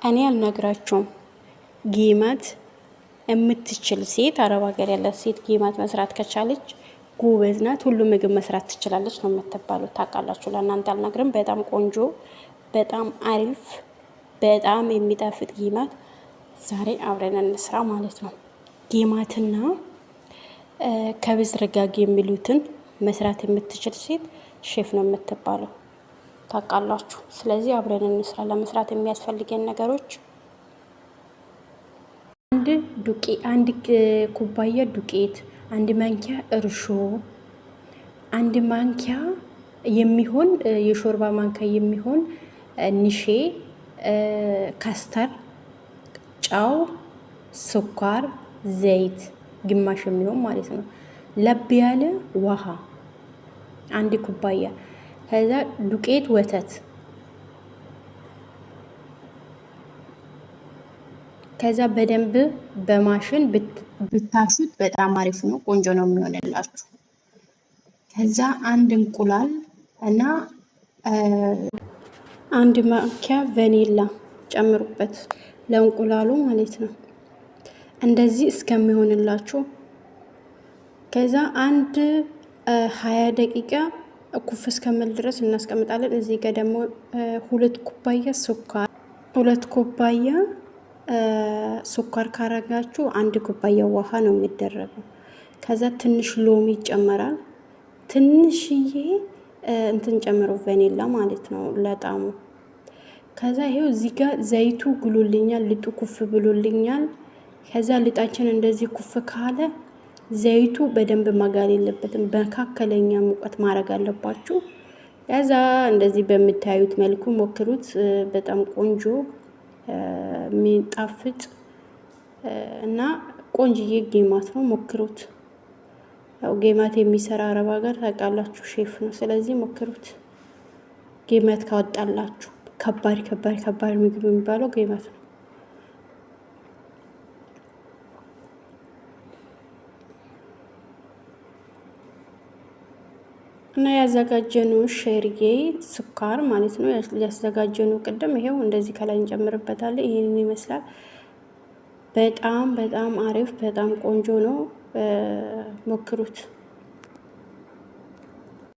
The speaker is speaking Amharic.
እኔ አልነግራችሁም። ጌማት የምትችል ሴት አረብ ሀገር ያለ ሴት ጌማት መስራት ከቻለች ጎበዝ ናት። ሁሉ ምግብ መስራት ትችላለች ነው የምትባሉት። ታውቃላችሁ። ለእናንተ አልነግርም። በጣም ቆንጆ፣ በጣም አሪፍ፣ በጣም የሚጣፍጥ ጌማት ዛሬ አብረን እንስራ ማለት ነው። ጌማትና ከብዝ ረጋግ የሚሉትን መስራት የምትችል ሴት ሼፍ ነው የምትባለው። ታውቃላችሁ። ስለዚህ አብረን እንስራ። ለመስራት የሚያስፈልገን ነገሮች አንድ ኩባያ ዱቄት፣ አንድ ማንኪያ እርሾ፣ አንድ ማንኪያ የሚሆን የሾርባ ማንኪያ የሚሆን ንሼ፣ ካስተር፣ ጨው፣ ስኳር፣ ዘይት ግማሽ የሚሆን ማለት ነው። ለብ ያለ ውሃ አንድ ኩባያ፣ ከዛ ዱቄት፣ ወተት፣ ከዛ በደንብ በማሽን ብታሹት በጣም አሪፍ ነው፣ ቆንጆ ነው የሚሆንላችሁ። ከዛ አንድ እንቁላል እና አንድ ማንኪያ ቫኒላ ጨምሩበት፣ ለእንቁላሉ ማለት ነው። እንደዚህ እስከሚሆንላችሁ ከዛ አንድ 20 ደቂቃ ኩፍ እስከሚል ድረስ እናስቀምጣለን። እዚህ ጋር ደግሞ 2 ኩባያ ስኳር፣ 2 ኩባያ ስኳር ካረጋችሁ 1 ኩባያ ውሃ ነው የሚደረገው። ከዛ ትንሽ ሎሚ ይጨመራል። ትንሽዬ እንትን ጨምሮ ቫኒላ ማለት ነው ለጣሙ። ከዛ ይሄው እዚህ ጋር ዘይቱ ግሎልኛል፣ ልጡ ኩፍ ብሎልኛል። ከዛ ልጣችን እንደዚህ ኩፍ ካለ ዘይቱ በደንብ መጋል የለበትም፣ በመካከለኛ ሙቀት ማድረግ አለባችሁ። ከዛ እንደዚህ በምታዩት መልኩ ሞክሩት። በጣም ቆንጆ የሚጣፍጥ እና ቆንጅዬ ጌማት ነው። ሞክሩት። ያው ጌማት የሚሰራ አረብ ሀገር ታውቃላችሁ፣ ሼፍ ነው። ስለዚህ ሞክሩት። ጌማት ካወጣላችሁ ከባድ ምግብ የሚባለው ጌማት ነው። እና ያዘጋጀነው ሸርዬ ስኳር ማለት ነው። ያዘጋጀነው ቅድም ይሄው እንደዚህ ከላይ እንጨምርበታለን። ይሄንን ይመስላል። በጣም አሪፍ፣ በጣም ቆንጆ ነው። ሞክሩት።